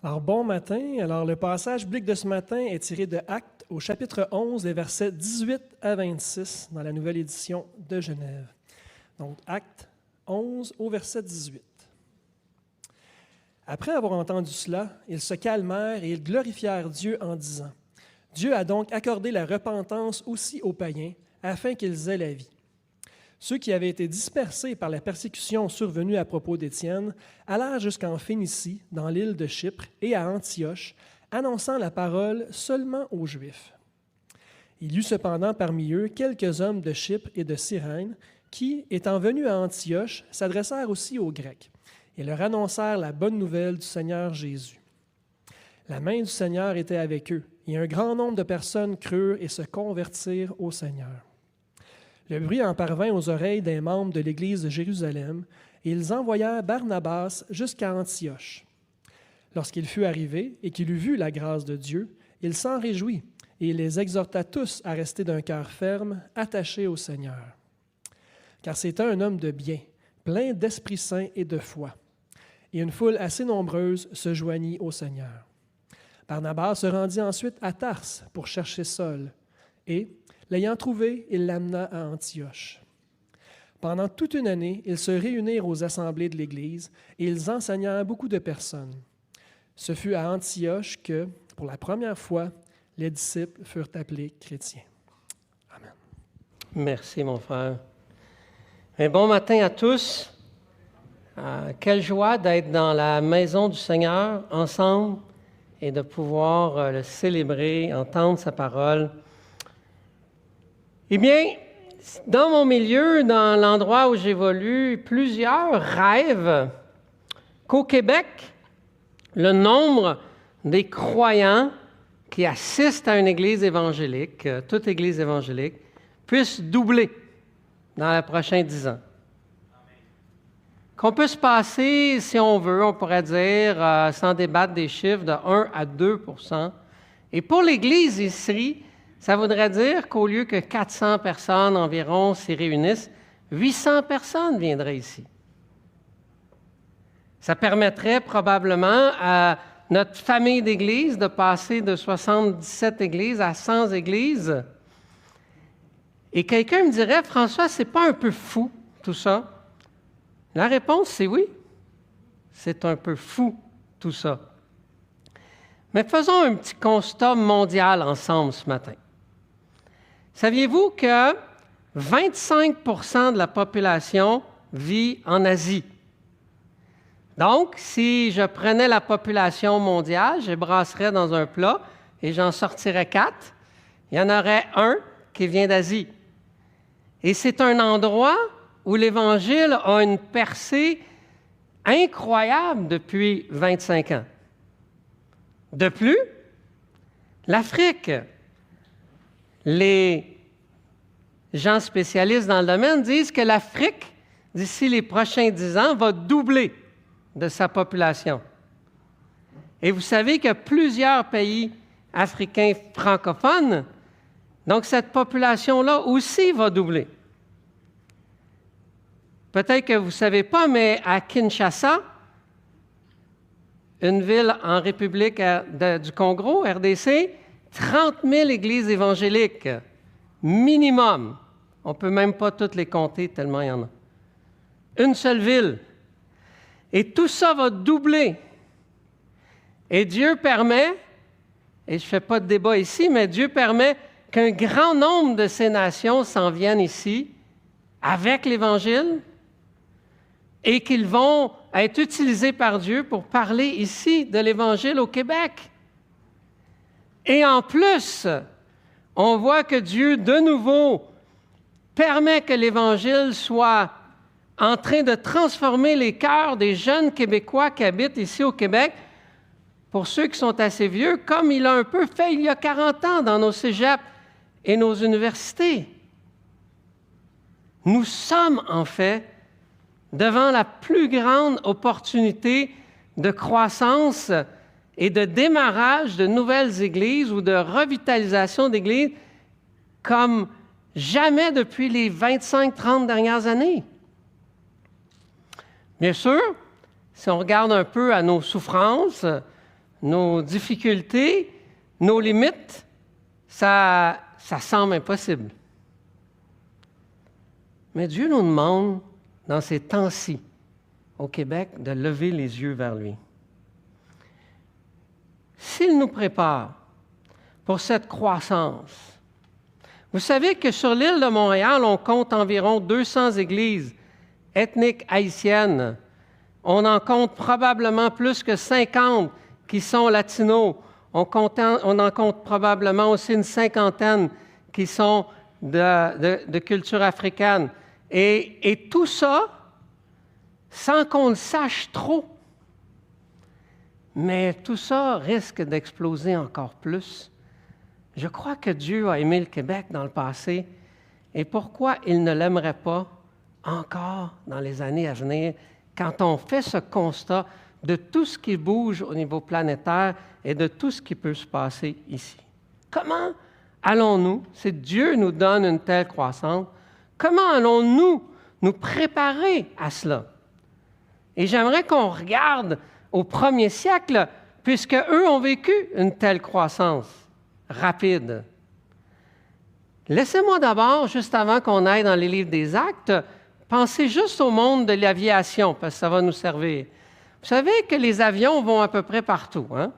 Alors, bon matin. Alors, le passage biblique de ce matin est tiré de Actes au chapitre 11, les versets 18 à 26, dans la nouvelle édition de Genève. Donc, Actes 11 au verset 18. Après avoir entendu cela, ils se calmèrent et ils glorifièrent Dieu en disant : « Dieu a donc accordé la repentance aussi aux païens, afin qu'ils aient la vie. » Ceux qui avaient été dispersés par la persécution survenue à propos d'Étienne allèrent jusqu'en Phénicie, dans l'île de Chypre, et à Antioche, annonçant la parole seulement aux Juifs. Il y eut cependant parmi eux quelques hommes de Chypre et de Cyrène qui, étant venus à Antioche, s'adressèrent aussi aux Grecs et leur annoncèrent la bonne nouvelle du Seigneur Jésus. La main du Seigneur était avec eux, et un grand nombre de personnes crurent et se convertirent au Seigneur. Le bruit en parvint aux oreilles des membres de l'Église de Jérusalem, et ils envoyèrent Barnabas jusqu'à Antioche. Lorsqu'il fut arrivé et qu'il eut vu la grâce de Dieu, il s'en réjouit, et il les exhorta tous à rester d'un cœur ferme, attachés au Seigneur. Car c'était un homme de bien, plein d'Esprit Saint et de foi. Et une foule assez nombreuse se joignit au Seigneur. Barnabas se rendit ensuite à Tarse pour chercher Saul, et, l'ayant trouvé, il l'amena à Antioche. Pendant toute une année, ils se réunirent aux assemblées de l'Église, et ils enseignèrent beaucoup de personnes. Ce fut à Antioche que, pour la première fois, les disciples furent appelés chrétiens. Amen. Merci, mon frère. Un bon matin à tous. Quelle joie d'être dans la maison du Seigneur, ensemble, et de pouvoir le célébrer, entendre sa parole. Eh bien, dans mon milieu, dans l'endroit où j'évolue, plusieurs rêvent qu'au Québec, le nombre des croyants qui assistent à une église évangélique, toute église évangélique, puisse doubler dans les prochains 10 ans. Qu'on peut se passer, si on veut, on pourrait dire, sans débattre des chiffres, de 1 à 2 %. Et pour l'Église ici, ça voudrait dire qu'au lieu que 400 personnes environ s'y réunissent, 800 personnes viendraient ici. Ça permettrait probablement à notre famille d'églises de passer de 77 églises à 100 églises. Et quelqu'un me dirait, François, c'est pas un peu fou tout ça? La réponse, c'est oui. C'est un peu fou, tout ça. Mais faisons un petit constat mondial ensemble ce matin. Saviez-vous que 25 % de la population vit en Asie? Donc, si je prenais la population mondiale, je brasserais dans un plat et j'en sortirais 4, il y en aurait un qui vient d'Asie. Et c'est un endroit où l'Évangile a une percée incroyable depuis 25 ans. De plus, l'Afrique, les gens spécialistes dans le domaine disent que l'Afrique, d'ici les prochains 10 ans, va doubler de sa population. Et vous savez qu'il y a plusieurs pays africains francophones, donc cette population-là aussi va doubler. Peut-être que vous ne savez pas, mais à Kinshasa, une ville en République du Congo, RDC, 30 000 églises évangéliques, minimum. On ne peut même pas toutes les compter tellement il y en a. Une seule ville. Et tout ça va doubler. Et Dieu permet, et je ne fais pas de débat ici, mais Dieu permet qu'un grand nombre de ces nations s'en viennent ici avec l'Évangile, et qu'ils vont être utilisés par Dieu pour parler ici de l'Évangile au Québec. Et en plus, on voit que Dieu, de nouveau, permet que l'Évangile soit en train de transformer les cœurs des jeunes Québécois qui habitent ici au Québec, pour ceux qui sont assez vieux, comme il a un peu fait il y a 40 ans dans nos cégeps et nos universités. Nous sommes, en fait, devant la plus grande opportunité de croissance et de démarrage de nouvelles églises ou de revitalisation d'églises comme jamais depuis les 25-30 dernières années. Bien sûr, si on regarde un peu à nos souffrances, nos difficultés, nos limites, ça semble impossible. Mais Dieu nous demande, dans ces temps-ci, au Québec, de lever les yeux vers lui. S'il nous prépare pour cette croissance, vous savez que sur l'île de Montréal, on compte environ 200 églises ethniques haïtiennes. On en compte probablement plus que 50 qui sont latinos. On en compte probablement aussi une cinquantaine qui sont de culture africaine. Et tout ça, sans qu'on le sache trop. Mais tout ça risque d'exploser encore plus. Je crois que Dieu a aimé le Québec dans le passé. Et pourquoi il ne l'aimerait pas encore dans les années à venir, quand on fait ce constat de tout ce qui bouge au niveau planétaire et de tout ce qui peut se passer ici? Comment allons-nous, si Dieu nous donne une telle croissance, comment allons-nous nous préparer à cela? Et j'aimerais qu'on regarde au premier siècle, puisque eux ont vécu une telle croissance rapide. Laissez-moi d'abord, juste avant qu'on aille dans les livres des Actes, penser juste au monde de l'aviation, parce que ça va nous servir. Vous savez que les avions vont à peu près partout, hein?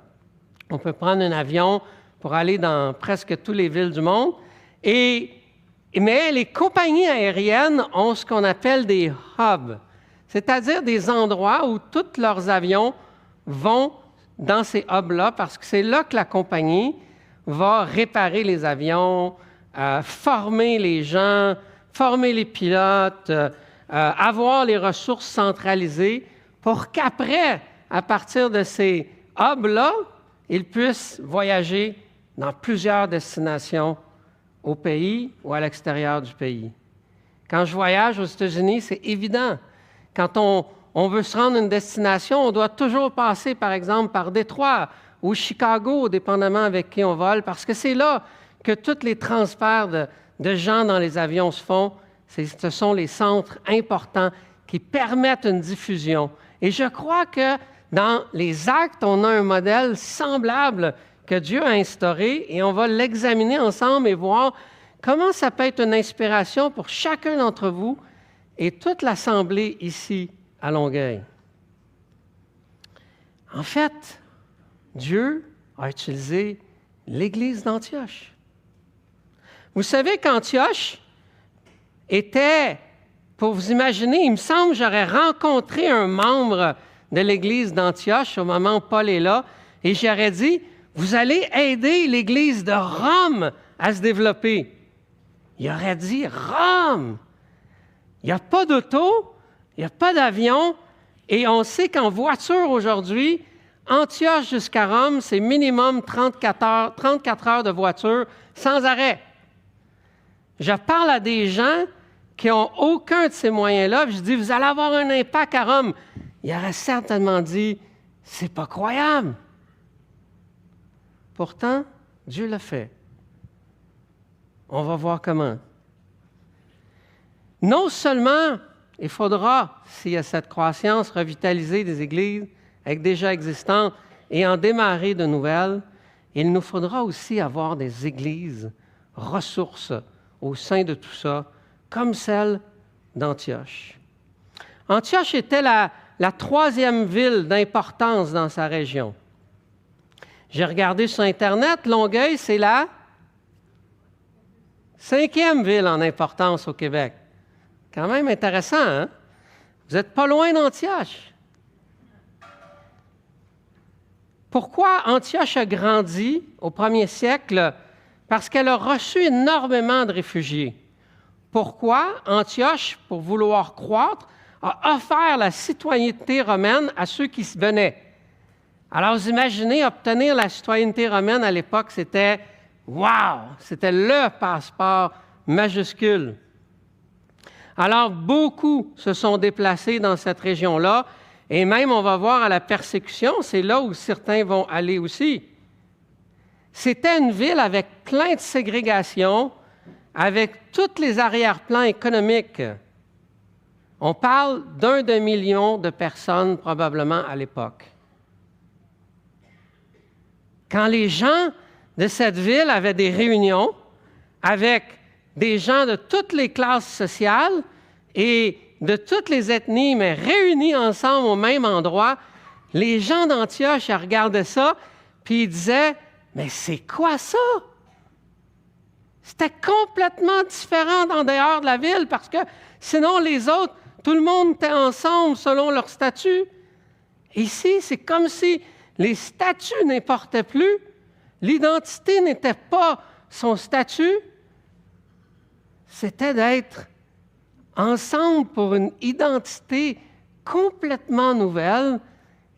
On peut prendre un avion pour aller dans presque toutes les villes du monde, mais les compagnies aériennes ont ce qu'on appelle des hubs, c'est-à-dire des endroits où tous leurs avions vont dans ces hubs-là, parce que c'est là que la compagnie va réparer les avions, former les gens, former les pilotes, avoir les ressources centralisées pour qu'après, à partir de ces hubs-là, ils puissent voyager dans plusieurs destinations au pays ou à l'extérieur du pays. Quand je voyage aux États-Unis, c'est évident. Quand on veut se rendre à une destination, on doit toujours passer, par exemple, par Détroit ou Chicago, dépendamment avec qui on vole, parce que c'est là que tous les transferts de gens dans les avions se font. Ce sont les centres importants qui permettent une diffusion. Et je crois que dans les Actes, on a un modèle semblable que Dieu a instauré et on va l'examiner ensemble et voir comment ça peut être une inspiration pour chacun d'entre vous et toute l'Assemblée ici à Longueuil. En fait, Dieu a utilisé l'Église d'Antioche. Vous savez qu'Antioche était, pour vous imaginer, il me semble que j'aurais rencontré un membre de l'Église d'Antioche au moment où Paul est là, et j'aurais dit, vous allez aider l'Église de Rome à se développer. Il aurait dit, Rome! Il n'y a pas d'auto, il n'y a pas d'avion, et on sait qu'en voiture aujourd'hui, Antioche jusqu'à Rome, c'est minimum 34 heures de voiture sans arrêt. Je parle à des gens qui n'ont aucun de ces moyens-là, puis je dis, vous allez avoir un impact à Rome. Il aurait certainement dit, c'est pas croyable. Pourtant, Dieu l'a fait. On va voir comment. Non seulement il faudra, s'il y a cette croissance, revitaliser des églises avec déjà existantes et en démarrer de nouvelles, il nous faudra aussi avoir des églises ressources au sein de tout ça, comme celle d'Antioche. Antioche était la troisième ville d'importance dans sa région. J'ai regardé sur Internet, Longueuil, c'est la 5e ville en importance au Québec. Quand même intéressant, hein? Vous n'êtes pas loin d'Antioche. Pourquoi Antioche a grandi au 1er siècle? Parce qu'elle a reçu énormément de réfugiés. Pourquoi Antioche, pour vouloir croître, a offert la citoyenneté romaine à ceux qui venaient? Alors, vous imaginez, obtenir la citoyenneté romaine à l'époque, c'était « wow », c'était le passeport majuscule. Alors, beaucoup se sont déplacés dans cette région-là, et même, on va voir à la persécution, c'est là où certains vont aller aussi. C'était une ville avec plein de ségrégation, avec tous les arrière-plans économiques. On parle d'1 demi-million de personnes probablement à l'époque. quand les gens de cette ville avaient des réunions avec des gens de toutes les classes sociales et de toutes les ethnies, mais réunis ensemble au même endroit, les gens d'Antioche regardaient ça, puis ils disaient, « Mais c'est quoi ça? » C'était complètement différent en dehors de la ville, parce que sinon les autres, tout le monde était ensemble selon leur statut. Ici, c'est comme si les statuts n'importaient plus, l'identité n'était pas son statut, c'était d'être ensemble pour une identité complètement nouvelle.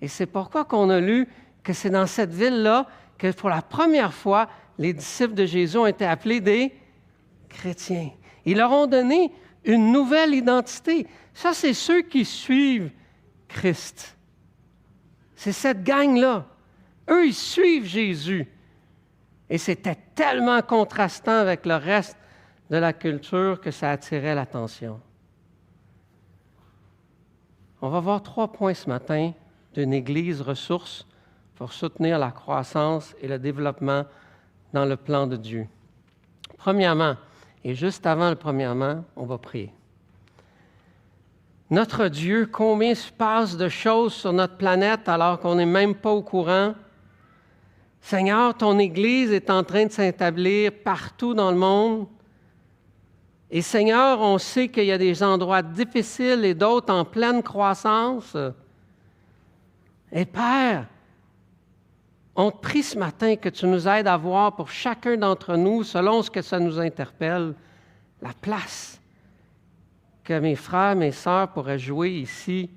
Et c'est pourquoi qu'on a lu que c'est dans cette ville-là que pour la première fois, les disciples de Jésus ont été appelés des chrétiens. Ils leur ont donné une nouvelle identité. Ça, c'est ceux qui suivent Christ. C'est cette gang-là. Eux, ils suivent Jésus. Et c'était tellement contrastant avec le reste de la culture que ça attirait l'attention. On va voir 3 points ce matin d'une Église ressource pour soutenir la croissance et le développement dans le plan de Dieu. Premièrement, et juste avant le premièrement, on va prier. Notre Dieu, combien se passe de choses sur notre planète alors qu'on n'est même pas au courant? Seigneur, ton Église est en train de s'établir partout dans le monde. Et Seigneur, on sait qu'il y a des endroits difficiles et d'autres en pleine croissance. Et Père, on te prie ce matin que tu nous aides à voir pour chacun d'entre nous, selon ce que ça nous interpelle, la place que mes frères, mes sœurs pourraient jouer ici,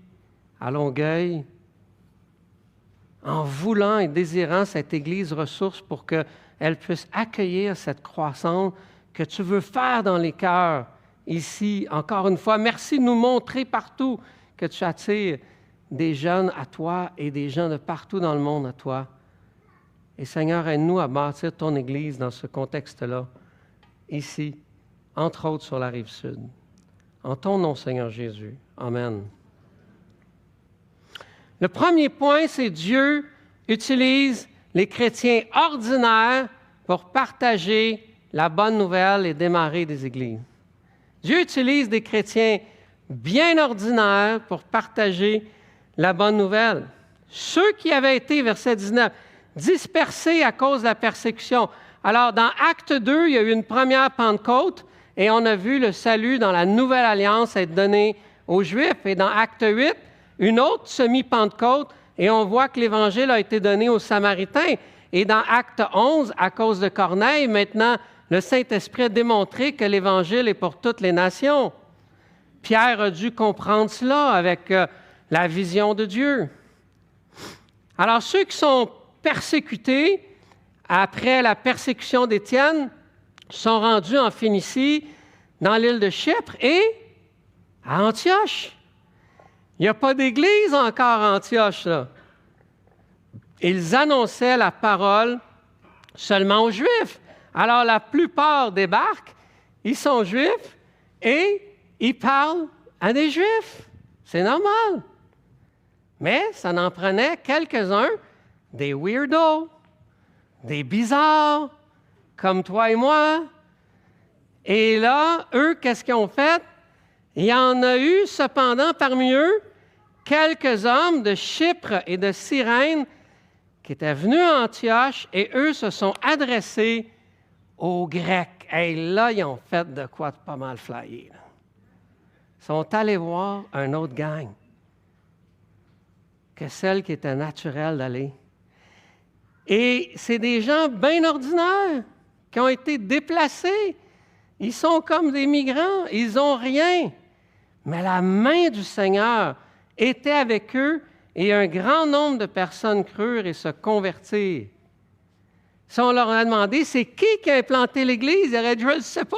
à Longueuil, en voulant et désirant cette Église ressource pour qu'elle puisse accueillir cette croissance que tu veux faire dans les cœurs ici. Encore une fois, merci de nous montrer partout que tu attires des jeunes à toi et des gens de partout dans le monde à toi. Et Seigneur, aide-nous à bâtir ton Église dans ce contexte-là, ici, entre autres sur la Rive-Sud. En ton nom, Seigneur Jésus. Amen. Le premier point, c'est Dieu utilise les chrétiens ordinaires pour partager la bonne nouvelle et démarrer des églises. Dieu utilise des chrétiens bien ordinaires pour partager la bonne nouvelle. Ceux qui avaient été, verset 19, dispersés à cause de la persécution. Alors, dans Acte 2, il y a eu une première Pentecôte et on a vu le salut dans la Nouvelle Alliance être donné aux Juifs. Et dans Acte 8, une autre semi-Pentecôte et on voit que l'Évangile a été donné aux Samaritains. Et dans Acte 11, à cause de Corneille, maintenant, le Saint-Esprit a démontré que l'Évangile est pour toutes les nations. Pierre a dû comprendre cela avec la vision de Dieu. Alors, ceux qui sont persécutés après la persécution d'Étienne sont rendus en Phénicie, dans l'île de Chypre et à Antioche. Il n'y a pas d'église encore à Antioche, là. Ils annonçaient la parole seulement aux Juifs. Alors, la plupart débarquent, ils sont Juifs et ils parlent à des Juifs. C'est normal. Mais ça en prenait quelques-uns, des weirdos, des bizarres, comme toi et moi. Et là, eux, qu'est-ce qu'ils ont fait? Il y en a eu, cependant, parmi eux, quelques hommes de Chypre et de Cyrène qui étaient venus à Antioche et eux se sont adressés aux Grecs. Et là, ils ont fait de quoi de pas mal flyer. Là. Ils sont allés voir un autre gang que celle qui était naturelle d'aller. Et c'est des gens bien ordinaires qui ont été déplacés. Ils sont comme des migrants, ils n'ont rien. Mais la main du Seigneur était avec eux et un grand nombre de personnes crurent et se convertirent. Si on leur a demandé, c'est qui a implanté l'Église? Ils auraient dit, je ne sais pas.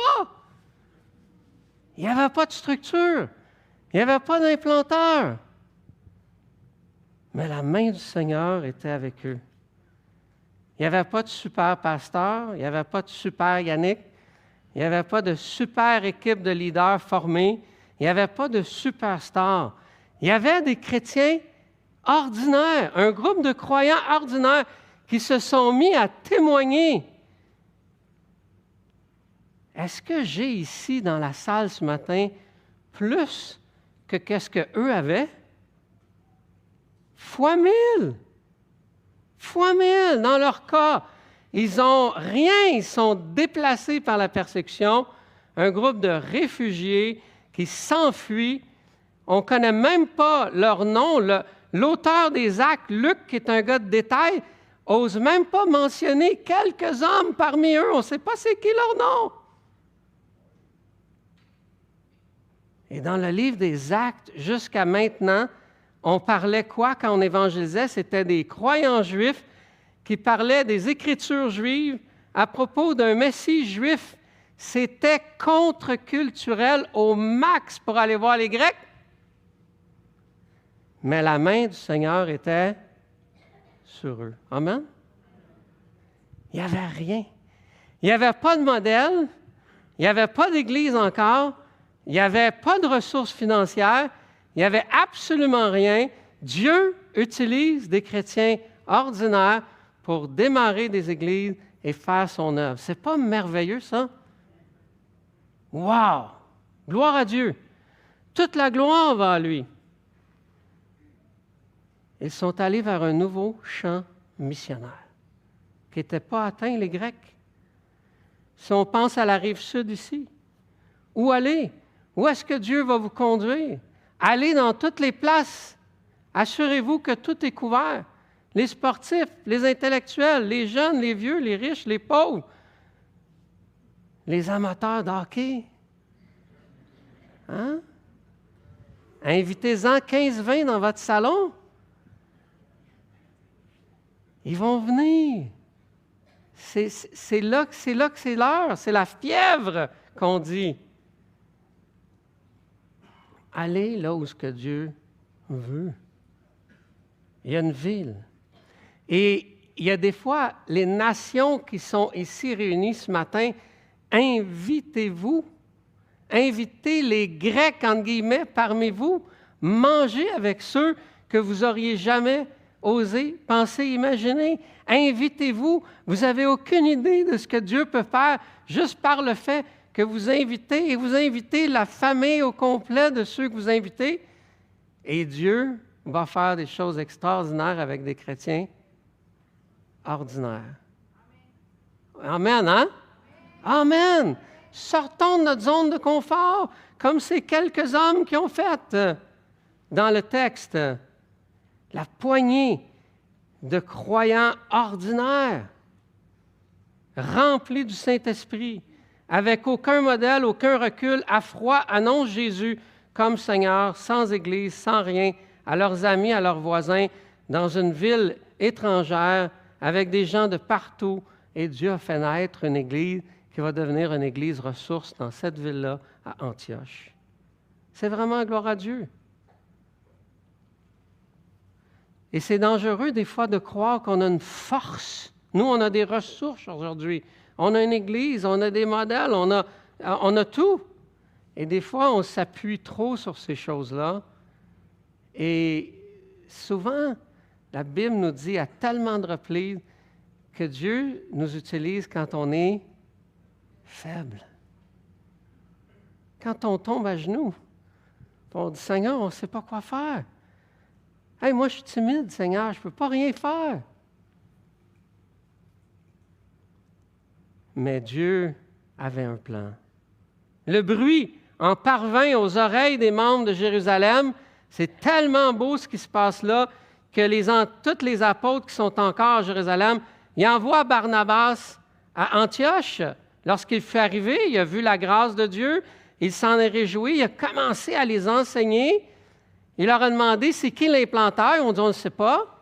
Il n'y avait pas de structure. Il n'y avait pas d'implanteur. Mais la main du Seigneur était avec eux. Il n'y avait pas de super pasteur, il n'y avait pas de super Yannick, il n'y avait pas de super équipe de leaders formés, il n'y avait pas de superstars. Il y avait des chrétiens ordinaires, un groupe de croyants ordinaires qui se sont mis à témoigner. Est-ce que j'ai ici dans la salle ce matin plus que qu'est-ce qu'eux avaient? Fois 1000! Fois 1000 dans leur cas. Ils n'ont rien, ils sont déplacés par la persécution. Un groupe de réfugiés qui s'enfuient. On ne connaît même pas leur nom. L'auteur des Actes, Luc, qui est un gars de détail, n'ose même pas mentionner quelques hommes parmi eux. On ne sait pas c'est qui leur nom. Et dans le livre des Actes, jusqu'à maintenant, on parlait quoi quand on évangélisait? C'était des croyants juifs qui parlaient des Écritures juives à propos d'un Messie juif. C'était contre-culturel au max pour aller voir les Grecs. Mais la main du Seigneur était sur eux. Amen? Il n'y avait rien. Il n'y avait pas de modèle. Il n'y avait pas d'église encore. Il n'y avait pas de ressources financières. Il n'y avait absolument rien. Dieu utilise des chrétiens ordinaires pour démarrer des églises et faire son œuvre. C'est pas merveilleux, ça? Wow! Gloire à Dieu! Toute la gloire va à lui. Ils sont allés vers un nouveau champ missionnaire qui n'était pas atteint, les Grecs. Si on pense à la rive sud ici, où aller? Où est-ce que Dieu va vous conduire? Allez dans toutes les places. Assurez-vous que tout est couvert. Les sportifs, les intellectuels, les jeunes, les vieux, les riches, les pauvres, les amateurs de hockey. Hein? Invitez-en 15-20 dans votre salon. Ils vont venir. C'est là que c'est l'heure. C'est la fièvre qu'on dit. Allez là où ce que Dieu veut. Il y a une ville. Et il y a des fois, les nations qui sont ici réunies ce matin, invitez-vous. Invitez les Grecs, entre guillemets, parmi vous. Mangez avec ceux que vous n'auriez jamais osé penser, imaginer. Invitez-vous. Vous n'avez aucune idée de ce que Dieu peut faire juste par le fait que vous invitez, et vous invitez la famille au complet de ceux que vous invitez, et Dieu va faire des choses extraordinaires avec des chrétiens ordinaires. Amen, hein? Amen! Sortons de notre zone de confort, comme ces quelques hommes qui ont fait dans le texte. La poignée de croyants ordinaires, remplis du Saint-Esprit, avec aucun modèle, aucun recul, à froid, annoncent Jésus comme Seigneur, sans Église, sans rien, à leurs amis, à leurs voisins, dans une ville étrangère, avec des gens de partout. Et Dieu a fait naître une Église qui va devenir une Église ressource dans cette ville-là, à Antioche. C'est vraiment gloire à Dieu. Et c'est dangereux des fois de croire qu'on a une force. Nous, on a des ressources aujourd'hui. On a une Église, on a des modèles, on a tout. Et des fois, on s'appuie trop sur ces choses-là. Et souvent, la Bible nous dit à tellement de reprises que Dieu nous utilise quand on est faible. Quand on tombe à genoux, on dit « Seigneur, on ne sait pas quoi faire. Hey, moi, je suis timide, Seigneur, je ne peux pas rien faire. » Mais Dieu avait un plan. Le bruit en parvint aux oreilles des membres de Jérusalem. C'est tellement beau ce qui se passe là que tous les apôtres qui sont encore à Jérusalem, ils envoient Barnabas à Antioche. Lorsqu'il fut arrivé, il a vu la grâce de Dieu, il s'en est réjoui, il a commencé à les enseigner. Il leur a demandé, c'est qui l'implanteur? Ils ont dit, on ne sait pas.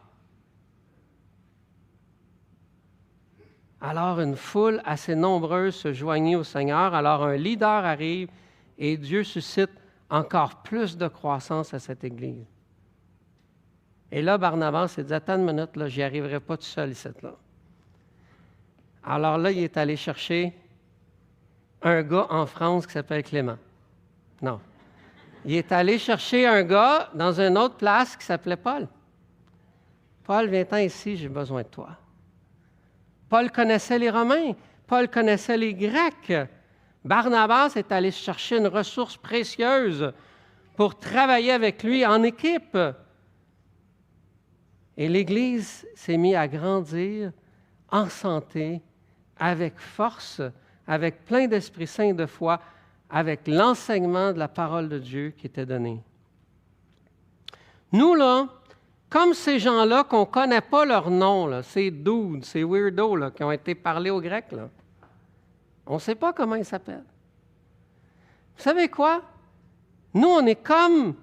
Alors une foule assez nombreuse se joignit au Seigneur. Alors un leader arrive et Dieu suscite encore plus de croissance à cette Église. Et là, Barnabas s'est dit, attends une minute, là, je n'y arriverai pas tout seul ici. Là. Alors là, il est allé chercher un gars en France qui s'appelle Clément. Non. Il est allé chercher un gars dans une autre place qui s'appelait Paul. Paul, viens-t'en ici, j'ai besoin de toi. Paul connaissait les Romains, Paul connaissait les Grecs. Barnabas est allé chercher une ressource précieuse pour travailler avec lui en équipe. Et l'Église s'est mise à grandir en santé, avec force, avec plein d'Esprit Saint et de foi, avec l'enseignement de la parole de Dieu qui était donné. Nous, là, comme ces gens-là qu'on ne connaît pas leur nom, là, ces dudes, ces weirdos là, qui ont été parlés aux Grecs, là, on ne sait pas comment ils s'appellent. Vous savez quoi? Nous, on est comme...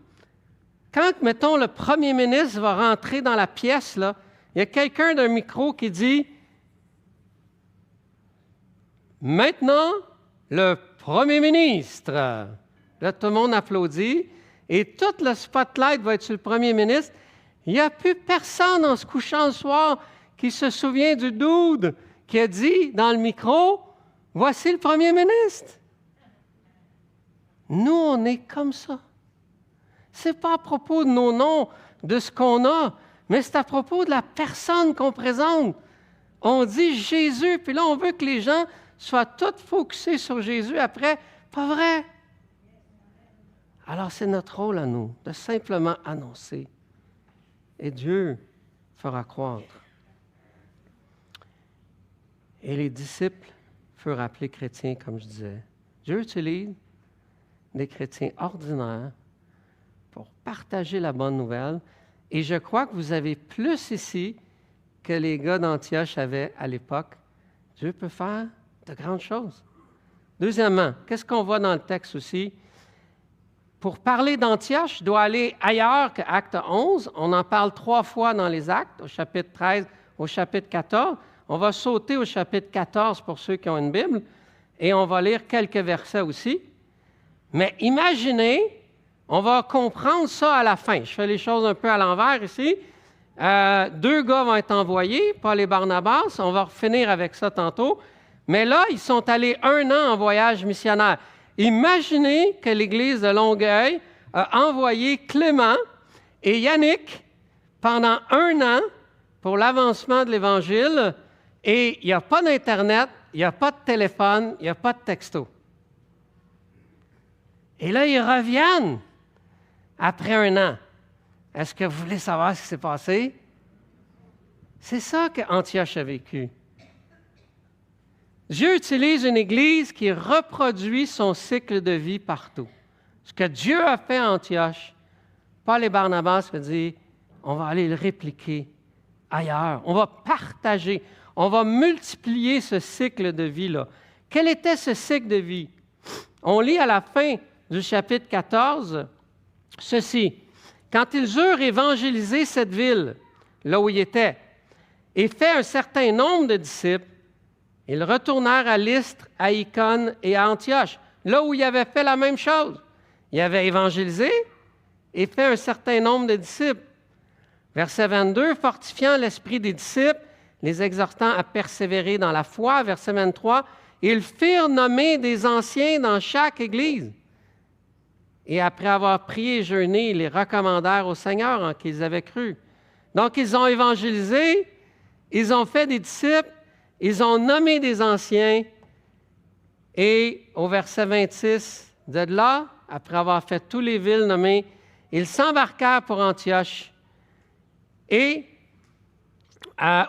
Quand, mettons, le premier ministre va rentrer dans la pièce, là, il y a quelqu'un d'un micro qui dit « Maintenant, le premier ministre. » Là, tout le monde applaudit et tout le spotlight va être sur le premier ministre. Il n'y a plus personne en se couchant le soir qui se souvient du dude qui a dit dans le micro « Voici le premier ministre. » Nous, on est comme ça. Ce n'est pas à propos de nos noms, de ce qu'on a, mais c'est à propos de la personne qu'on présente. On dit Jésus, puis là, on veut que les gens soient tous focusés sur Jésus après. Pas vrai. Alors, c'est notre rôle à nous, de simplement annoncer. Et Dieu fera croître. Et les disciples furent appelés chrétiens, comme je disais. Dieu utilise des chrétiens ordinaires pour partager la bonne nouvelle. Et je crois que vous avez plus ici que les gars d'Antioche avaient à l'époque. Dieu peut faire de grandes choses. Deuxièmement, qu'est-ce qu'on voit dans le texte aussi? Pour parler d'Antioche, je dois aller ailleurs que Acte 11. On en parle 3 fois dans les Actes, au chapitre 13, au chapitre 14. On va sauter au chapitre 14 pour ceux qui ont une Bible, et on va lire quelques versets aussi. Mais imaginez, on va comprendre ça à la fin. Je fais les choses un peu à l'envers ici. 2 gars vont être envoyés, Paul et Barnabas. On va finir avec ça tantôt. Mais là, ils sont allés 1 an en voyage missionnaire. Imaginez que l'Église de Longueuil a envoyé Clément et Yannick pendant 1 an pour l'avancement de l'Évangile, et il n'y a pas d'Internet, il n'y a pas de téléphone, il n'y a pas de texto. Et là, ils reviennent après 1 an. Est-ce que vous voulez savoir ce qui s'est passé? C'est ça qu'Antioche a vécu. Dieu utilise une Église qui reproduit son cycle de vie partout. Ce que Dieu a fait à Antioche, Paul et Barnabas se disent, on va aller le répliquer ailleurs. On va partager, on va multiplier ce cycle de vie-là. Quel était ce cycle de vie? On lit à la fin du chapitre 14, ceci. Quand ils eurent évangélisé cette ville, là où ils étaient, et fait un certain nombre de disciples, ils retournèrent à Lystre, à Icône et à Antioche, là où ils avaient fait la même chose. Ils avaient évangélisé et fait un certain nombre de disciples. Verset 22, fortifiant l'esprit des disciples, les exhortant à persévérer dans la foi. Verset 23, ils firent nommer des anciens dans chaque église. Et après avoir prié et jeûné, ils les recommandèrent au Seigneur en qui ils avaient cru. Donc, ils ont évangélisé, ils ont fait des disciples, ils ont nommé des anciens, et au verset 26, de là, après avoir fait toutes les villes nommées, ils s'embarquèrent pour Antioche, et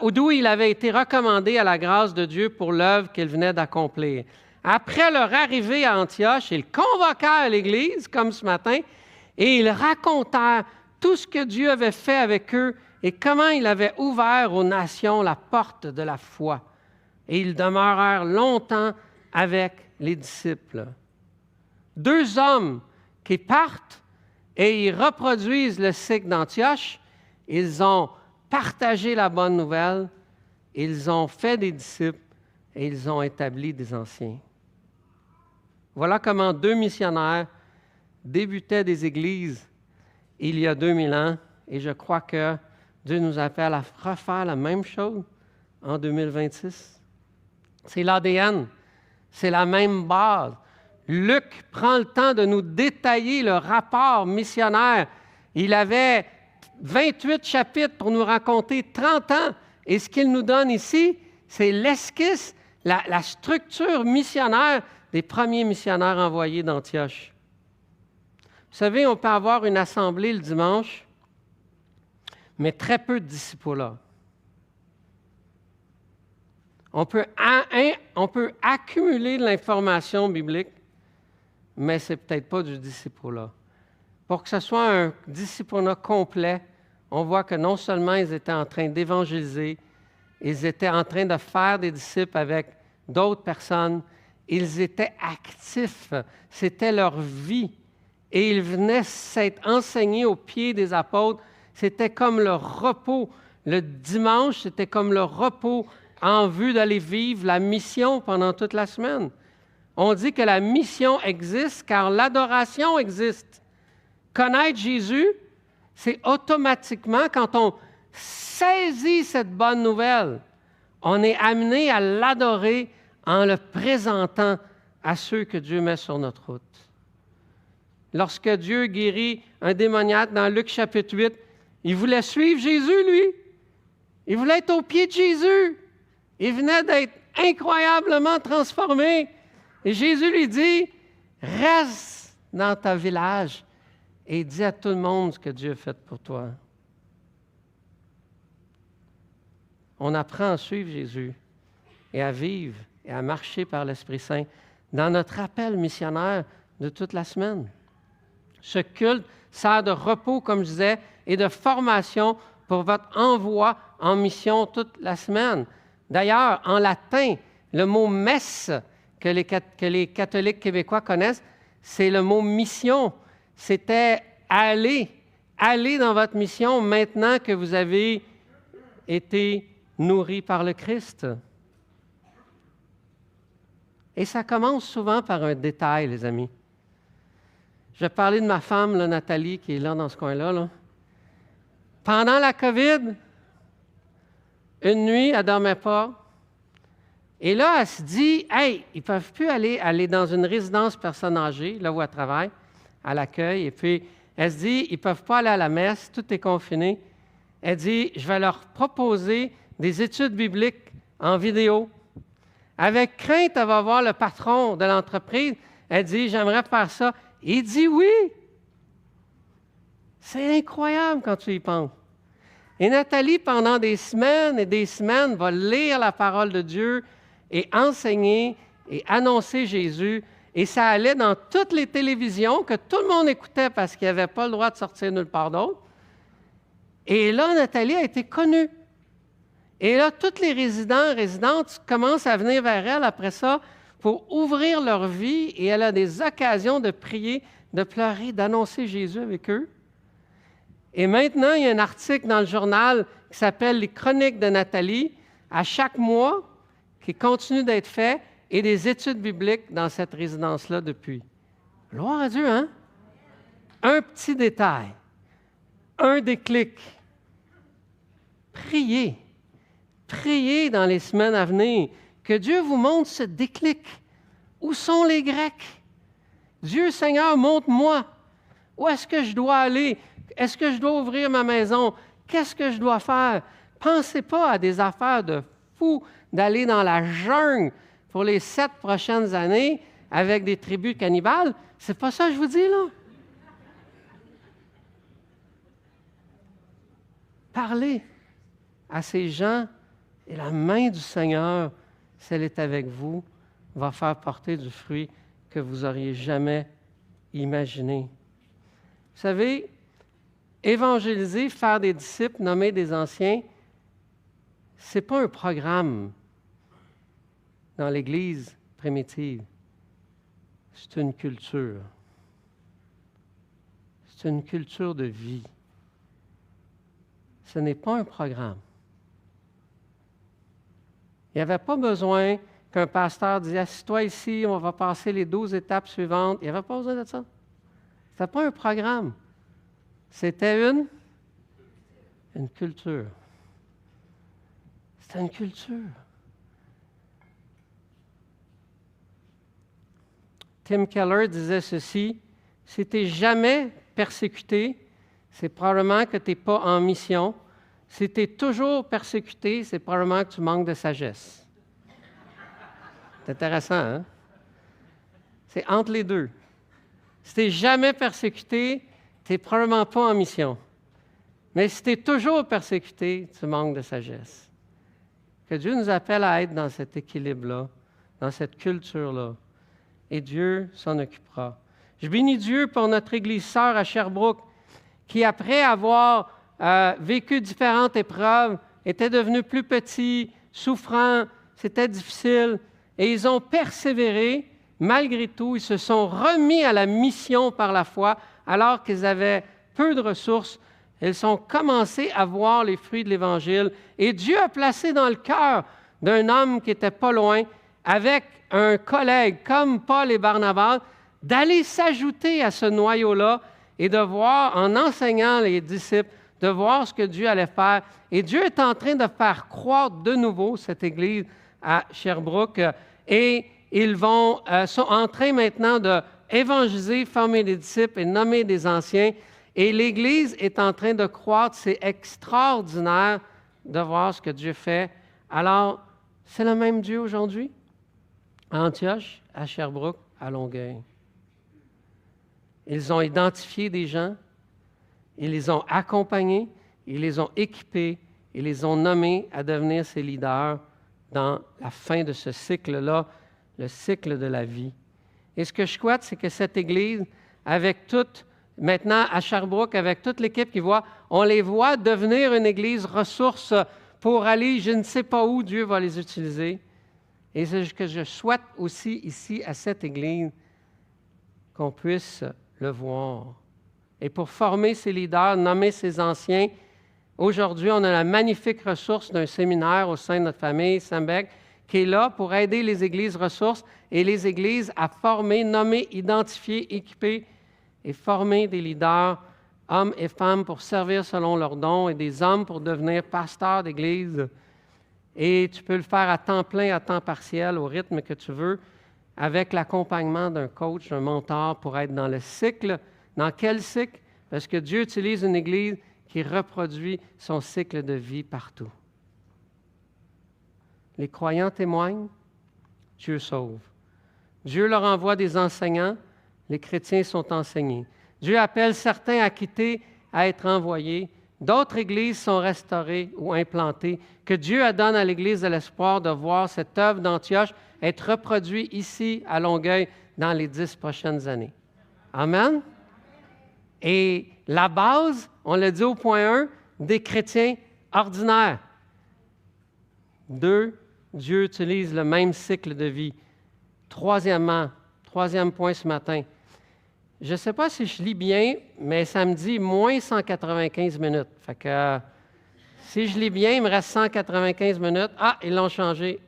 d'où il avait été recommandé à la grâce de Dieu pour l'œuvre qu'il venait d'accomplir. Après leur arrivée à Antioche, ils convoquèrent l'Église, comme ce matin, et ils racontèrent tout ce que Dieu avait fait avec eux et comment il avait ouvert aux nations la porte de la foi. Et ils demeurèrent longtemps avec les disciples. 2 hommes qui partent et ils reproduisent le cycle d'Antioche. Ils ont partagé la bonne nouvelle, ils ont fait des disciples et ils ont établi des anciens. Voilà comment 2 missionnaires débutaient des églises il y a 2000 ans, et je crois que Dieu nous appelle à refaire la même chose en 2026. C'est l'ADN, c'est la même base. Luc prend le temps de nous détailler le rapport missionnaire. Il avait 28 chapitres pour nous raconter 30 ans, et ce qu'il nous donne ici, C'est l'esquisse, la structure missionnaire des premiers missionnaires envoyés d'Antioche. Vous savez, on peut avoir une assemblée le dimanche, mais très peu de disciples. On peut accumuler de l'information biblique, mais ce n'est peut-être pas du discipulat. Pour que ce soit un discipulat complet, on voit que non seulement ils étaient en train d'évangéliser, ils étaient en train de faire des disciples avec d'autres personnes, ils étaient actifs, c'était leur vie. Et ils venaient s'être enseignés aux pieds des apôtres. C'était comme le repos. Le dimanche, c'était comme le repos en vue d'aller vivre la mission pendant toute la semaine. On dit que la mission existe car l'adoration existe. Connaître Jésus, c'est automatiquement, quand on saisit cette bonne nouvelle, on est amené à l'adorer en le présentant à ceux que Dieu met sur notre route. Lorsque Dieu guérit un démoniaque dans Luc chapitre 8, il voulait suivre Jésus, lui. Il voulait être au pied de Jésus. Il venait d'être incroyablement transformé. Et Jésus lui dit, reste dans ton village et dis à tout le monde ce que Dieu a fait pour toi. On apprend à suivre Jésus et à vivre et à marcher par l'Esprit Saint dans notre appel missionnaire de toute la semaine. Ce culte sert de repos, comme je disais, et de formation pour votre envoi en mission toute la semaine. D'ailleurs, en latin, le mot « messe » que les catholiques québécois connaissent, c'est le mot « mission ». C'était « aller dans votre mission maintenant que vous avez été nourris par le Christ ». Et ça commence souvent par un détail, les amis. Je vais parler de ma femme, là, Nathalie, qui est là dans ce coin-là. Là. Pendant la COVID, une nuit, elle ne dormait pas. Et là, elle se dit, « Hey, ils ne peuvent plus aller dans une résidence personnes âgées, là où elle travaille, à l'accueil. » Et puis, elle se dit, « Ils ne peuvent pas aller à la messe, tout est confiné. » Elle dit, « Je vais leur proposer des études bibliques en vidéo. » Avec crainte, elle va voir le patron de l'entreprise. Elle dit, « J'aimerais faire ça. » Il dit oui. C'est incroyable quand tu y penses. Et Nathalie, pendant des semaines et des semaines, va lire la parole de Dieu et enseigner et annoncer Jésus. Et ça allait dans toutes les télévisions que tout le monde écoutait parce qu'il n'y avait pas le droit de sortir nulle part d'autre. Et là, Nathalie a été connue. Et là, tous les résidentes commencent à venir vers elle après ça pour ouvrir leur vie, et elle a des occasions de prier, de pleurer, d'annoncer Jésus avec eux. Et maintenant, il y a un article dans le journal qui s'appelle « Les chroniques de Nathalie », à chaque mois, qui continue d'être fait, et des études bibliques dans cette résidence-là depuis. Gloire à Dieu, hein? Un petit détail, un déclic. Priez. Priez dans les semaines à venir. Que Dieu vous montre ce déclic. Où sont les Grecs? Dieu, Seigneur, montre-moi. Où est-ce que je dois aller? Est-ce que je dois ouvrir ma maison? Qu'est-ce que je dois faire? Pensez pas à des affaires de fou d'aller dans la jungle pour les 7 prochaines années avec des tribus cannibales. C'est pas ça que je vous dis, là. Parlez à ces gens et la main du Seigneur, si elle est avec vous, va faire porter du fruit que vous n'auriez jamais imaginé. Vous savez, évangéliser, faire des disciples, nommer des anciens, ce n'est pas un programme dans l'Église primitive. C'est une culture. C'est une culture de vie. Ce n'est pas un programme. Il n'y avait pas besoin qu'un pasteur dise « Assis-toi ici, on va passer les 12 étapes suivantes. » Il n'y avait pas besoin de ça. Ce n'était pas un programme. C'était une culture. C'était une culture. Tim Keller disait ceci, « Si tu n'es jamais persécuté, c'est probablement que tu n'es pas en mission. Si tu es toujours persécuté, c'est probablement que tu manques de sagesse. » C'est intéressant, hein? C'est entre les deux. Si tu n'es jamais persécuté, tu n'es probablement pas en mission. Mais si tu es toujours persécuté, tu manques de sagesse. Que Dieu nous appelle à être dans cet équilibre-là, dans cette culture-là. Et Dieu s'en occupera. Je bénis Dieu pour notre Église sœur à Sherbrooke, qui, après avoir vécu différentes épreuves, était devenu plus petit, souffrant, c'était difficile. Et ils ont persévéré. Malgré tout, ils se sont remis à la mission par la foi, alors qu'ils avaient peu de ressources. Ils ont commencé à voir les fruits de l'Évangile. Et Dieu a placé dans le cœur d'un homme qui n'était pas loin, avec un collègue comme Paul et Barnabas, d'aller s'ajouter à ce noyau-là et de voir, en enseignant les disciples, de voir ce que Dieu allait faire. Et Dieu est en train de faire croître de nouveau cette Église à Sherbrooke. Et ils sont en train maintenant d'évangéliser, former des disciples et nommer des anciens. Et l'Église est en train de croître. C'est extraordinaire de voir ce que Dieu fait. Alors, c'est le même Dieu aujourd'hui, à Antioche, à Sherbrooke, à Longueuil. Ils ont identifié des gens, ils les ont accompagnés, ils les ont équipés, ils les ont nommés à devenir ses leaders dans la fin de ce cycle-là, le cycle de la vie. Et ce que je souhaite, c'est que cette Église, avec toute, maintenant à Sherbrooke, avec toute l'équipe qui voit, on les voit devenir une Église ressource pour aller, je ne sais pas où Dieu va les utiliser. Et c'est ce que je souhaite aussi ici à cette Église, qu'on puisse le voir. Et pour former ces leaders, nommer ces anciens, aujourd'hui, on a la magnifique ressource d'un séminaire au sein de notre famille, Sembec, qui est là pour aider les églises ressources et les églises à former, nommer, identifier, équiper et former des leaders, hommes et femmes, pour servir selon leurs dons et des hommes pour devenir pasteurs d'église. Et tu peux le faire à temps plein, à temps partiel, au rythme que tu veux, avec l'accompagnement d'un coach, d'un mentor, pour être dans le cycle. Dans quel cycle? Parce que Dieu utilise une Église qui reproduit son cycle de vie partout. Les croyants témoignent, Dieu sauve. Dieu leur envoie des enseignants, les chrétiens sont enseignés. Dieu appelle certains à quitter, à être envoyés. D'autres églises sont restaurées ou implantées. Que Dieu donne à l'Église de l'espoir de voir cette œuvre d'Antioche être reproduite ici, à Longueuil, dans les 10 prochaines années. Amen? Et la base, on l'a dit au point 1, des chrétiens ordinaires. 2, Dieu utilise le même cycle de vie. Troisième point ce matin. Je ne sais pas si je lis bien, mais ça me dit moins 195 minutes. Fait que si je lis bien, il me reste 195 minutes. Ah, ils l'ont changé.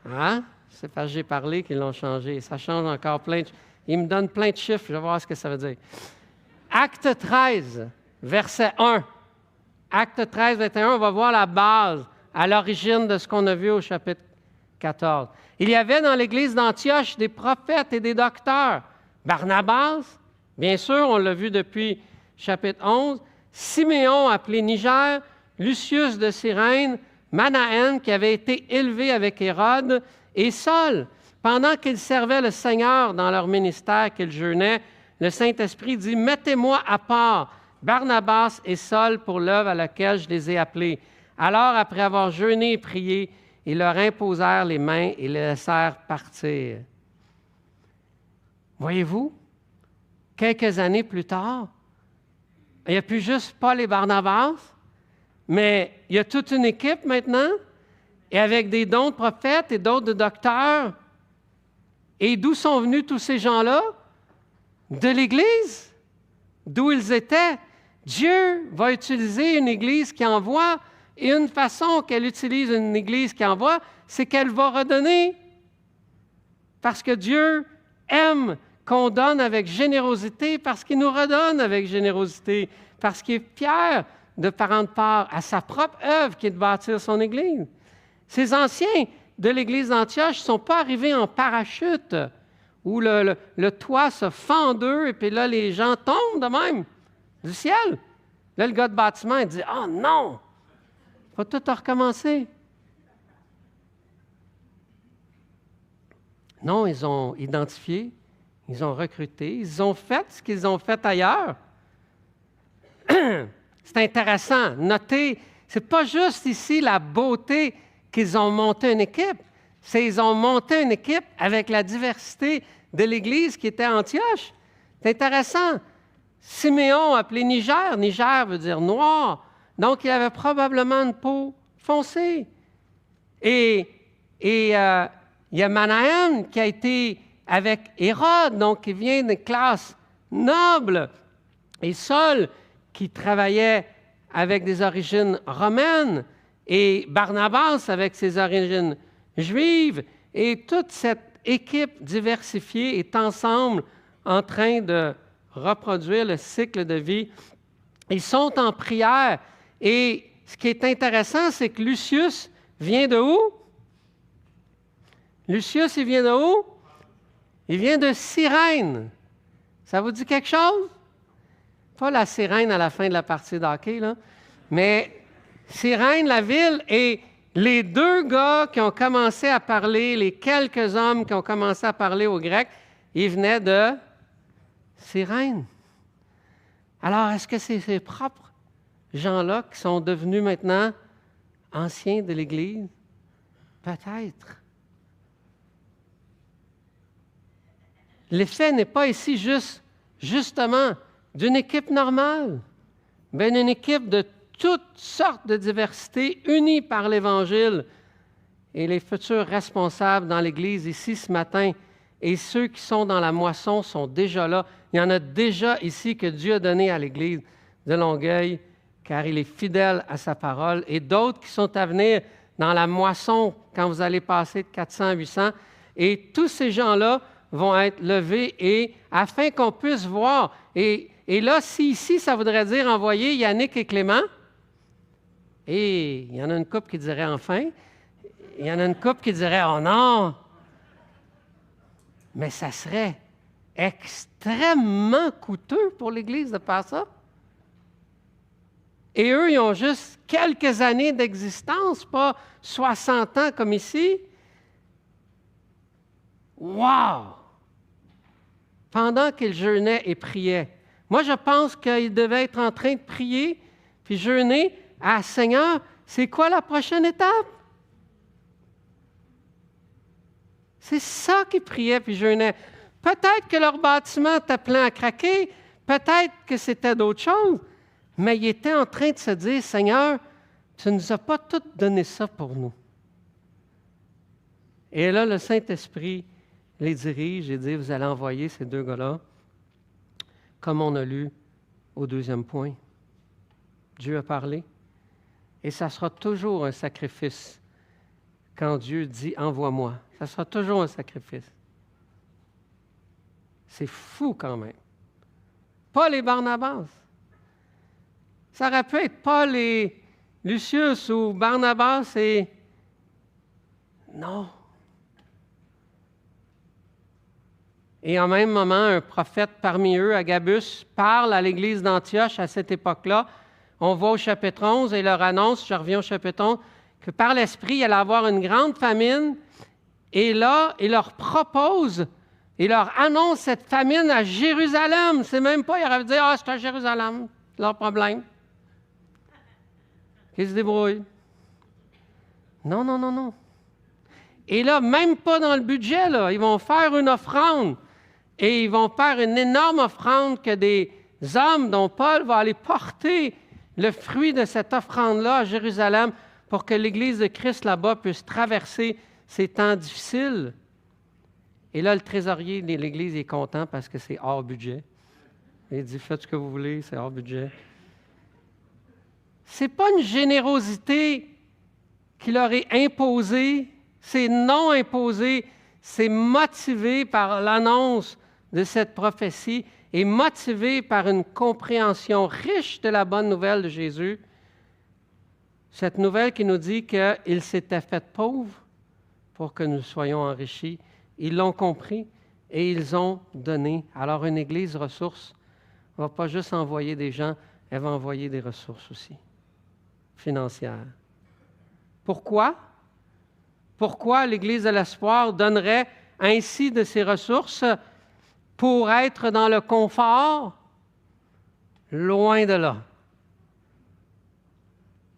Hein? C'est parce que j'ai parlé qu'ils l'ont changé. Ça change encore plein de... Il me donne plein de chiffres, je vais voir ce que ça veut dire. Acte 13, verset 1. Acte 13, 21, on va voir la base, à l'origine de ce qu'on a vu au chapitre 14. Il y avait dans l'Église d'Antioche des prophètes et des docteurs. Barnabas, bien sûr, on l'a vu depuis chapitre 11. Siméon, appelé Niger, Lucius de Cyrène, Manahen, qui avait été élevé avec Hérode, et Saul. Pendant qu'ils servaient le Seigneur dans leur ministère, qu'ils jeûnaient, le Saint-Esprit dit « Mettez-moi à part Barnabas et Saul pour l'œuvre à laquelle je les ai appelés. » Alors, après avoir jeûné et prié, ils leur imposèrent les mains et les laissèrent partir. Voyez-vous, quelques années plus tard, il n'y a plus juste Paul et Barnabas, mais il y a toute une équipe maintenant, et avec des dons de prophètes et d'autres de docteurs. Et d'où sont venus tous ces gens-là? De l'Église, d'où ils étaient. Dieu va utiliser une Église qui envoie, et une façon qu'elle utilise une Église qui envoie, c'est qu'elle va redonner. Parce que Dieu aime qu'on donne avec générosité, parce qu'il nous redonne avec générosité, parce qu'il est fier de prendre part à sa propre œuvre qui est de bâtir son Église. Ces anciens de l'Église d'Antioche ne sont pas arrivés en parachute, où le toit se fend d'eux, et puis là, les gens tombent de même, du ciel. Là, le gars de bâtiment, il dit « Ah non! Il faut tout recommencer. » Non, ils ont identifié, ils ont recruté, ils ont fait ce qu'ils ont fait ailleurs. C'est intéressant. Notez, ce n'est pas juste ici la beauté qu'ils ont monté une équipe, c'est qu'ils ont monté une équipe avec la diversité de l'Église qui était à Antioche. C'est intéressant. Siméon, appelé Niger, Niger veut dire noir, donc il avait probablement une peau foncée. Et il y a Manahem qui a été avec Hérode, donc qui vient d'une classe noble, et Saul qui travaillait avec des origines romaines, et Barnabas avec ses origines juives, et toute cette équipe diversifiée est ensemble en train de reproduire le cycle de vie. Ils sont en prière, et ce qui est intéressant, c'est que Lucius vient de où? Lucius, il vient de où? Il vient de Cyrène. Ça vous dit quelque chose? Pas la sirène à la fin de la partie d'hockey, là, mais Cyrène, la ville, et les deux gars qui ont commencé à parler, les quelques hommes qui ont commencé à parler aux Grecs, ils venaient de Cyrène. Alors, est-ce que c'est ces propres gens-là qui sont devenus maintenant anciens de l'Église? Peut-être. L'effet n'est pas ici justement d'une équipe normale, mais d'une équipe de toutes sortes de diversités unies par l'Évangile. Et les futurs responsables dans l'Église ici ce matin et ceux qui sont dans la moisson sont déjà là. Il y en a déjà ici que Dieu a donné à l'Église de Longueuil, car il est fidèle à sa parole, et d'autres qui sont à venir dans la moisson quand vous allez passer de 400 à 800. Et tous ces gens-là vont être levés et afin qu'on puisse voir. Et là, si ici, ça voudrait dire envoyer Yannick et Clément, et il y en a une couple qui dirait enfin, il y en a une couple qui dirait oh non, mais ça serait extrêmement coûteux pour l'Église de faire ça. Et eux, ils ont juste quelques années d'existence, pas 60 ans comme ici. Wow! Pendant qu'ils jeûnaient et priaient. Moi, je pense qu'ils devaient être en train de prier puis jeûner. Ah, Seigneur, c'est quoi la prochaine étape? C'est ça qu'ils priaient puis jeûnaient. Peut-être que leur bâtiment était plein à craquer, peut-être que c'était d'autres choses, mais ils étaient en train de se dire, Seigneur, tu ne nous as pas tout donné ça pour nous. Et là, le Saint-Esprit les dirige et dit, vous allez envoyer ces deux gars-là, comme on a lu au deuxième point. Dieu a parlé, et ça sera toujours un sacrifice quand Dieu dit « envoie-moi ». Ça sera toujours un sacrifice. C'est fou quand même. Paul et Barnabas. Ça aurait pu être Paul et Lucius ou Barnabas et... Non. Et en même moment, un prophète parmi eux, Agabus, parle à l'Église d'Antioche à cette époque-là. On va au chapitre 11 et leur annonce, je reviens au chapitre 11, que par l'Esprit, il allait avoir une grande famine. Et là, il leur propose, il leur annonce cette famine à Jérusalem. C'est même pas, il aurait dit, ah, c'est à Jérusalem, c'est leur problème. Qu'ils se débrouillent. Non, non, non, non. Et là, même pas dans le budget, là, ils vont faire une offrande. Et ils vont faire une énorme offrande que des hommes dont Paul va aller porter le fruit de cette offrande-là à Jérusalem pour que l'Église de Christ là-bas puisse traverser ces temps difficiles. Et là, le trésorier de l'Église est content parce que c'est hors budget. Il dit, faites ce que vous voulez, c'est hors budget. Ce n'est pas une générosité qui leur est imposée, c'est non imposé, c'est motivé par l'annonce de cette prophétie et motivé par une compréhension riche de la bonne nouvelle de Jésus. Cette nouvelle qui nous dit qu'il s'était fait pauvre pour que nous soyons enrichis. Ils l'ont compris et ils ont donné. Alors, une Église ressource ne va pas juste envoyer des gens, elle va envoyer des ressources aussi, financières. Pourquoi? Pourquoi l'Église de l'Espoir donnerait ainsi de ses ressources pour être dans le confort? Loin de là.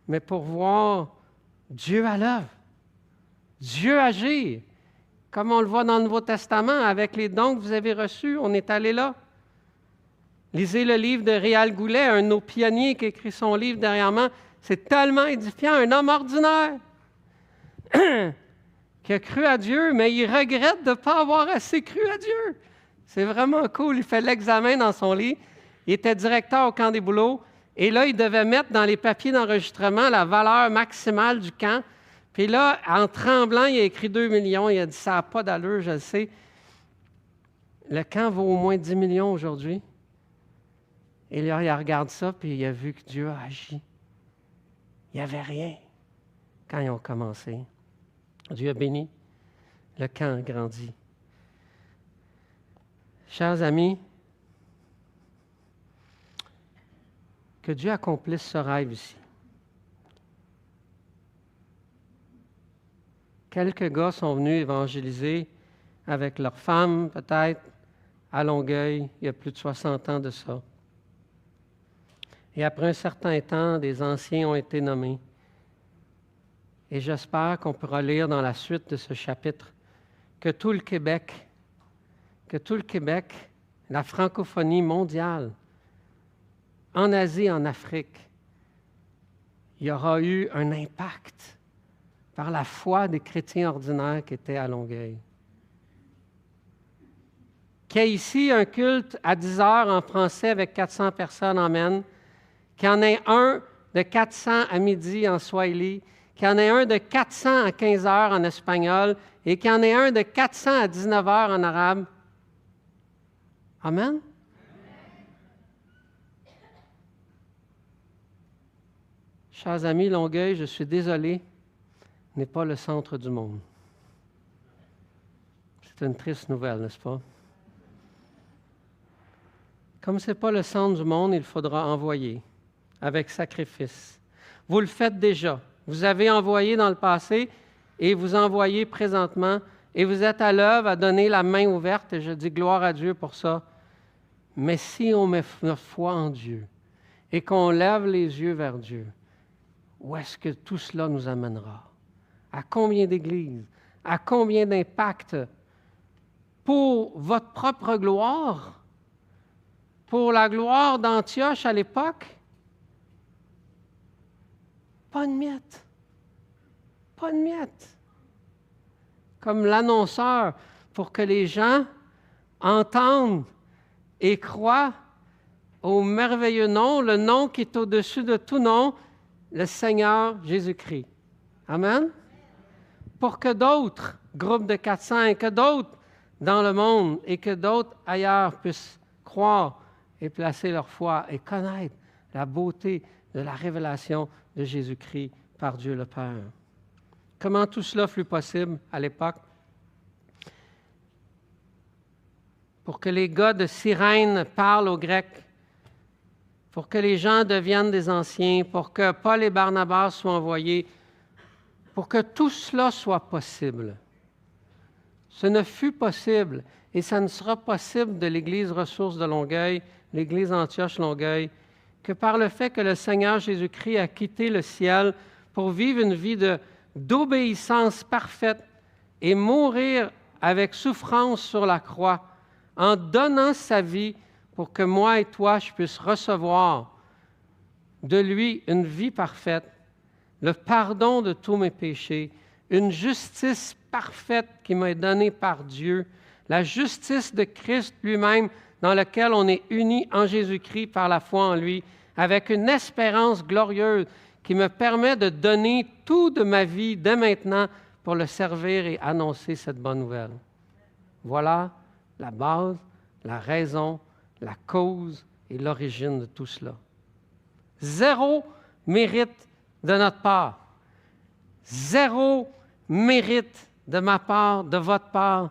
Mais pour voir Dieu à l'œuvre, Dieu agir, comme on le voit dans le Nouveau Testament, avec les dons que vous avez reçus, on est allé là. Lisez le livre de Réal Goulet, un de nos pionniers qui a écrit son livre derrière moi. C'est tellement édifiant, un homme ordinaire qui a cru à Dieu, mais il regrette de ne pas avoir assez cru à Dieu. C'est vraiment cool. Il fait l'examen dans son lit. Il était directeur au camp des bouleaux. Et là, il devait mettre dans les papiers d'enregistrement la valeur maximale du camp. Puis là, en tremblant, il a écrit 2 millions. Il a dit, ça n'a pas d'allure, je le sais. Le camp vaut au moins 10 millions aujourd'hui. Et là, il regarde ça, puis il a vu que Dieu a agi. Il n'y avait rien quand ils ont commencé. Dieu a béni. Le camp a grandi. Chers amis, que Dieu accomplisse ce rêve ici. Quelques gars sont venus évangéliser avec leurs femmes, peut-être, à Longueuil, il y a plus de 60 ans de ça. Et après un certain temps, des anciens ont été nommés. Et j'espère qu'on pourra lire dans la suite de ce chapitre que tout le Québec, la francophonie mondiale, en Asie, en Afrique, il y aura eu un impact par la foi des chrétiens ordinaires qui étaient à Longueuil. Qu'il y ait ici un culte à 10 heures en français avec 400 personnes, amen. Qu'il y en ait un de 400 à midi en swahili, qu'il y en ait un de 400 à 15 heures en espagnol et qu'il y en ait un de 400 à 19 heures en arabe. Amen. Chers amis, Longueuil, je suis désolé, n'est pas le centre du monde. C'est une triste nouvelle, n'est-ce pas? Comme ce n'est pas le centre du monde, il faudra envoyer avec sacrifice. Vous le faites déjà. Vous avez envoyé dans le passé et vous envoyez présentement et vous êtes à l'œuvre à donner la main ouverte et je dis gloire à Dieu pour ça. Mais si on met notre foi en Dieu et qu'on lève les yeux vers Dieu, où est-ce que tout cela nous amènera? À combien d'églises? À combien d'impacts? Pour votre propre gloire? Pour la gloire d'Antioche à l'époque? Pas une miette. Pas une miette. Comme l'annonceur, pour que les gens entendent et croient au merveilleux nom, le nom qui est au-dessus de tout nom, le Seigneur Jésus-Christ. Amen? Pour que d'autres groupes de 400 et que d'autres dans le monde et que d'autres ailleurs puissent croire et placer leur foi et connaître la beauté de la révélation de Jésus-Christ par Dieu le Père. Comment tout cela fut possible à l'époque? Pour que les gars de Cyrène parlent aux Grecs, pour que les gens deviennent des anciens, pour que Paul et Barnabas soient envoyés, pour que tout cela soit possible. Ce ne fut possible et ça ne sera possible de l'Église Ressources de Longueuil, l'Église Antioche-Longueuil, que par le fait que le Seigneur Jésus-Christ a quitté le ciel pour vivre une vie d'obéissance parfaite et mourir avec souffrance sur la croix, en donnant sa vie pour que moi et toi, je puisse recevoir de lui une vie parfaite, le pardon de tous mes péchés, une justice parfaite qui m'est donnée par Dieu, la justice de Christ lui-même dans laquelle on est unis en Jésus-Christ par la foi en lui, avec une espérance glorieuse qui me permet de donner tout de ma vie dès maintenant pour le servir et annoncer cette bonne nouvelle. Voilà la base, la raison, la cause et l'origine de tout cela. Zéro mérite de notre part. Zéro mérite de ma part, de votre part.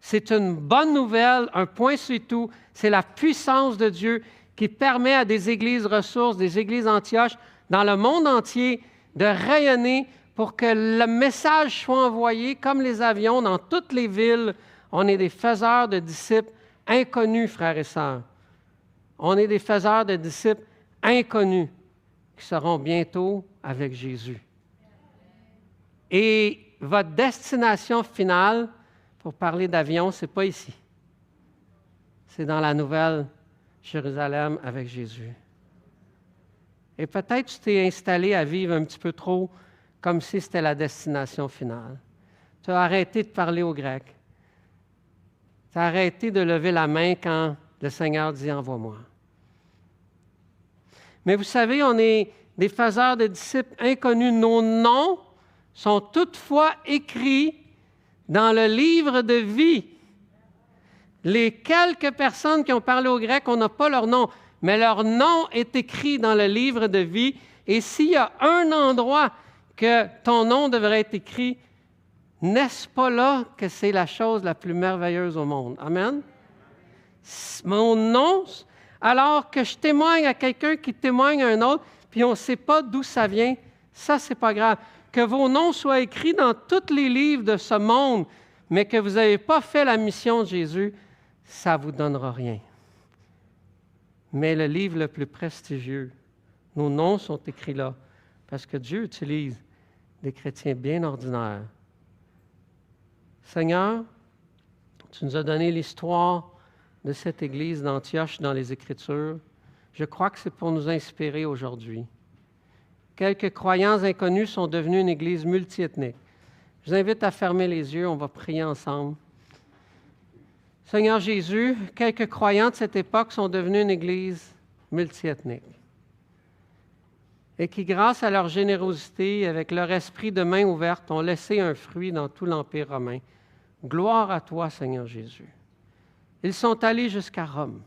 C'est une bonne nouvelle, un point c'est tout. C'est la puissance de Dieu qui permet à des églises ressources, des églises Antioche, dans le monde entier, de rayonner pour que le message soit envoyé comme les avions dans toutes les villes. On est des faiseurs de disciples inconnus, frères et sœurs. On est des faiseurs de disciples inconnus qui seront bientôt avec Jésus. Et votre destination finale, pour parler d'avion, ce n'est pas ici. C'est dans la nouvelle Jérusalem avec Jésus. Et peut-être tu t'es installé à vivre un petit peu trop comme si c'était la destination finale. Tu as arrêté de parler au grec. Tu as arrêté de lever la main quand le Seigneur dit « Envoie-moi ». Mais vous savez, on est des faiseurs de disciples inconnus. Nos noms sont toutefois écrits dans le livre de vie. Les quelques personnes qui ont parlé au grec, on n'a pas leur nom, mais leur nom est écrit dans le livre de vie. Et s'il y a un endroit que ton nom devrait être écrit, n'est-ce pas là que c'est la chose la plus merveilleuse au monde? Amen? Mon nom, alors que je témoigne à quelqu'un qui témoigne à un autre, puis on ne sait pas d'où ça vient, ça, c'est pas grave. Que vos noms soient écrits dans tous les livres de ce monde, mais que vous n'avez pas fait la mission de Jésus, ça ne vous donnera rien. Mais le livre le plus prestigieux, nos noms sont écrits là, parce que Dieu utilise des chrétiens bien ordinaires. Seigneur, tu nous as donné l'histoire de cette Église d'Antioche dans les Écritures. Je crois que c'est pour nous inspirer aujourd'hui. Quelques croyants inconnus sont devenus une Église multiethnique. Je vous invite à fermer les yeux, on va prier ensemble. Seigneur Jésus, quelques croyants de cette époque sont devenus une Église multiethnique et qui, grâce à leur générosité, avec leur esprit de main ouverte, ont laissé un fruit dans tout l'Empire romain. Gloire à toi, Seigneur Jésus. Ils sont allés jusqu'à Rome.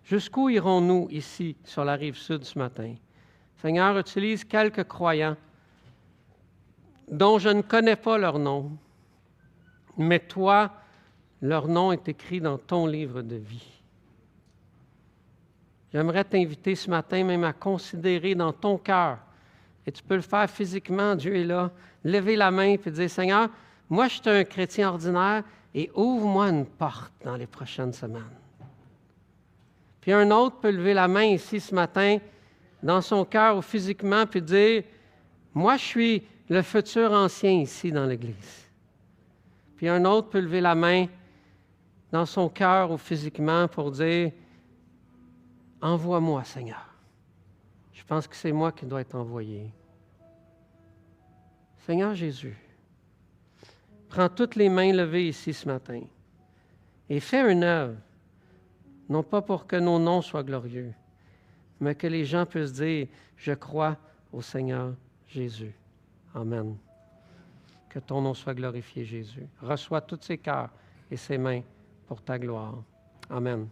Jusqu'où irons-nous ici, sur la rive sud ce matin? Seigneur, utilise quelques croyants dont je ne connais pas leur nom, mais toi, leur nom est écrit dans ton livre de vie. J'aimerais t'inviter ce matin même à considérer dans ton cœur, et tu peux le faire physiquement, Dieu est là, lever la main et dire, Seigneur, moi je suis un chrétien ordinaire et ouvre-moi une porte dans les prochaines semaines. Puis un autre peut lever la main ici ce matin, dans son cœur ou physiquement, puis dire, moi je suis le futur ancien ici dans l'Église. Puis un autre peut lever la main dans son cœur ou physiquement pour dire, envoie-moi, Seigneur. Je pense que c'est moi qui dois être envoyé. Seigneur Jésus, prends toutes les mains levées ici ce matin et fais une œuvre, non pas pour que nos noms soient glorieux, mais que les gens puissent dire, je crois au Seigneur Jésus. Amen. Que ton nom soit glorifié, Jésus. Reçois tous ces cœurs et ces mains pour ta gloire. Amen.